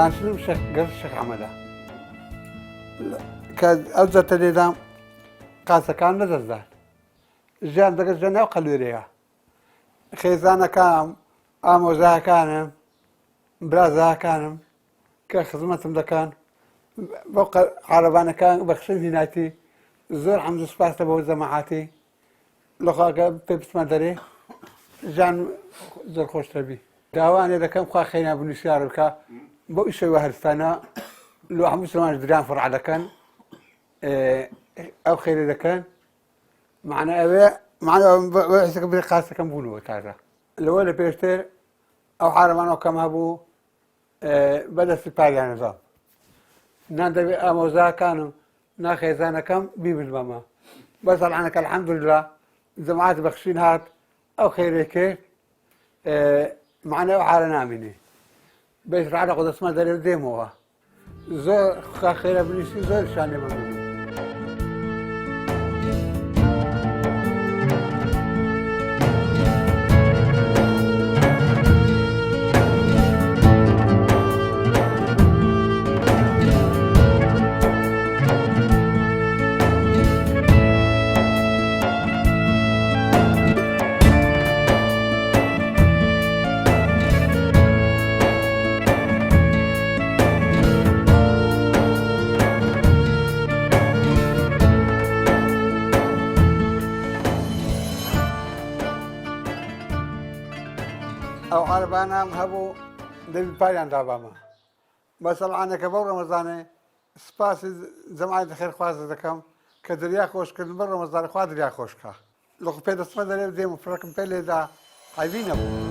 دانشتنم گەر شەق ئەحمەدە کە ئەو جەتە لێدام قاسەکان نەدەزدان ژیان دەگەست لە ناو قەلوێرەیە خێزانەکانم ئامۆژاکانم برازاکانم کە خزمەتم دەکەن بۆ عارەبانەکان بەخشن هیناتی زۆر حەمد و سوپاسە بۆ جەماعەتی لەخواکە پێ بچمە دەرێ ژیان زۆر خۆشتەبی داوانێ دەکەم خوا خەینا بنووسیار بکە بۆ ئیشەوە هەرستانە لە هەموو مسلمانش دران فڕع دەکەن ئەو خێرە دەکەن معنە ئەوێ حسەکە بێ قاسەکەم بوونەوە تازە لەوە لە پێشتر ئەو عارەبانەوە کەم هەبوو بەدەستی پاریانەدام نادەبێ ئامۆزاکانم ناخێزانەکەم بیبنبەمە بەس ئەڵعانەکە الحەمدوللا جەماعەت بەخشین هات ئەو خێرەی کرد معنە ئەو عارە نامینێ بەیسرعە قودەسمە دەرێ دێمەوە زۆر خێرە بنووسی زۆر شان لێ مەمنون ئەو عارەبانەم هەبوو دەبی پاریان دابامە بەس ئەڵعانەکە بەو ڕەمەزانێ سپاسی جەماعەتی خێرخوازە دەکەم کە دەریا خۆشکردن بەر ڕەمەزانە خوا دەریا خۆشکە لە پێدەچمە دەرێ دێم و فڕەکەم پێ لێدا عەیبی نەبوو